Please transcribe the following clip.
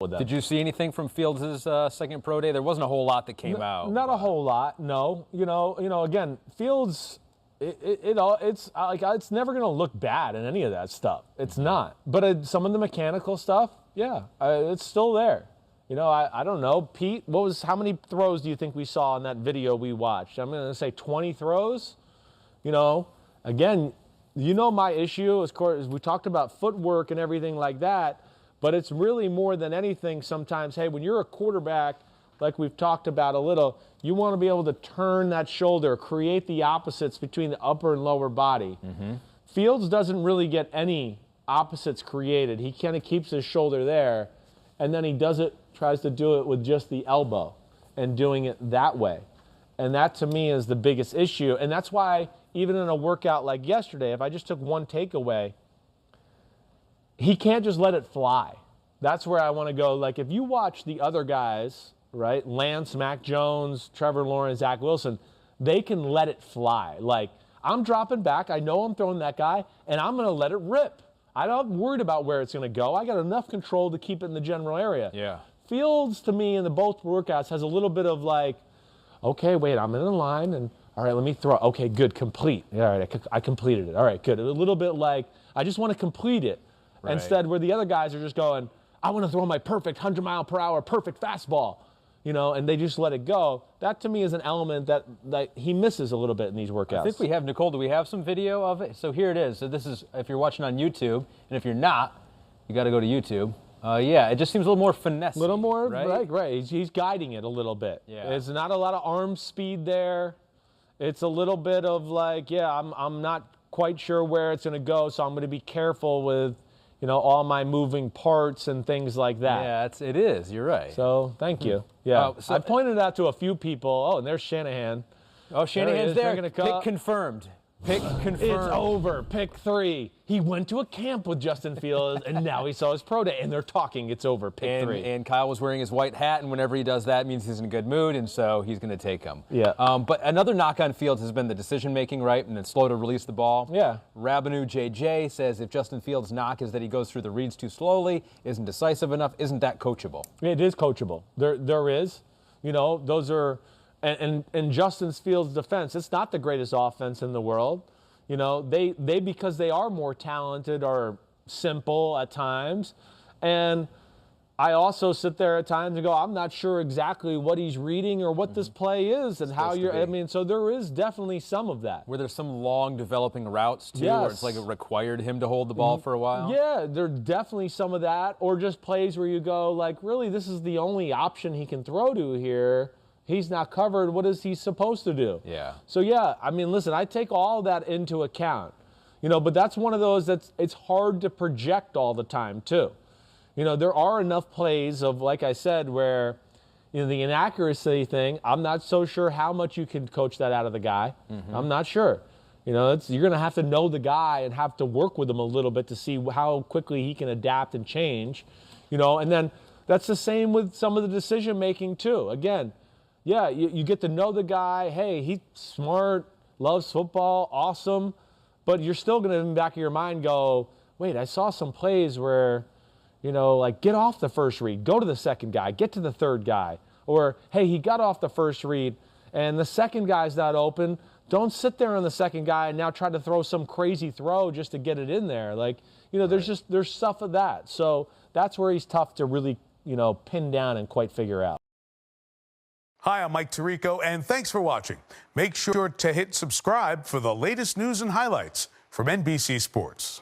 with them. Did you see anything from Fields' second pro day? There wasn't a whole lot that came out. Not a whole lot, no. You know, again, Fields, it's never going to look bad in any of that stuff. It's not. But some of the mechanical stuff, yeah, it's still there. You know, I don't know. Pete, how many throws do you think we saw in that video we watched? I'm going to say 20 throws. You know, again, you know my issue, of course, we talked about footwork and everything like that, but it's really more than anything sometimes, hey, when you're a quarterback, like we've talked about a little, you want to be able to turn that shoulder, create the opposites between the upper and lower body. Fields doesn't really get any opposites created. He kind of keeps his shoulder there, and then he tries to do it with just the elbow and doing it that way. And that, to me, is the biggest issue. And that's why, even in a workout like yesterday, if I just took one takeaway, he can't just let it fly. That's where I want to go. Like, if you watch the other guys, right, Lance, Mac Jones, Trevor Lawrence, Zach Wilson, they can let it fly. Like, I'm dropping back. I know I'm throwing that guy, and I'm going to let it rip. I'm not worried about where it's going to go. I got enough control to keep it in the general area. Yeah. Fields, to me, in the both workouts, has a little bit of like, okay, wait, I'm in a line, and all right, let me throw. Okay, good, complete. Yeah, all right, I completed it. All right, good. A little bit like, I just want to complete it. Right. Instead, where the other guys are just going, I want to throw my perfect 100-mile-per-hour perfect fastball, you know, and they just let it go. That, to me, is an element that he misses a little bit in these workouts. I think we have, Nicole, do we have some video of it? So here it is. So this is, if you're watching on YouTube, and if you're not, you got to go to YouTube. Yeah, it just seems a little more finesse. A little more, right. He's guiding it a little bit. Yeah. There's not a lot of arm speed there. It's a little bit of like, yeah, I'm not quite sure where it's going to go, so I'm going to be careful with, you know, all my moving parts and things like that. Yeah, it is. You're right. So thank you. Yeah, I pointed out to a few people. Oh, and there's Shanahan. Oh, Shanahan's there. Pick confirmed. Pick confirmed. It's over. Pick 3. He went to a camp with Justin Fields, and now he saw his pro day, and they're talking. It's over. Pick 3. And Kyle was wearing his white hat, and whenever he does that, it means he's in a good mood, and so he's going to take him. Yeah. But another knock on Fields has been the decision-making, right, and it's slow to release the ball. Yeah. Rabinu JJ says if Justin Fields' knock is that he goes through the reads too slowly, isn't decisive enough, isn't that coachable? It is coachable. There is. You know, those are – and in Justin Fields' defense, it's not the greatest offense in the world. You know, they because they are more talented, are simple at times. And I also sit there at times and go, I'm not sure exactly what he's reading or what this play is and how you're, I mean, so there is definitely some of that. Were there some long developing routes, too, where it's like it required him to hold the ball for a while? Yeah, there's definitely some of that. Or just plays where you go, like, really, this is the only option he can throw to here. He's not covered. What is he supposed to do? Yeah. So, yeah, I mean, listen, I take all that into account. You know, but that's one of those it's hard to project all the time, too. You know, there are enough plays of, like I said, where, you know, the inaccuracy thing, I'm not so sure how much you can coach that out of the guy. I'm not sure. You know, you're going to have to know the guy and have to work with him a little bit to see how quickly he can adapt and change. You know, and then that's the same with some of the decision-making, too. Again, yeah, you get to know the guy. Hey, he's smart, loves football, awesome. But you're still going to, in the back of your mind, go, wait, I saw some plays where, you know, like get off the first read, go to the second guy, get to the third guy. Or, hey, he got off the first read and the second guy's not open. Don't sit there on the second guy and now try to throw some crazy throw just to get it in there. Like, you know, there's stuff of that. So that's where he's tough to really, you know, pin down and quite figure out. Hi, I'm Mike Tirico, and thanks for watching. Make sure to hit subscribe for the latest news and highlights from NBC Sports.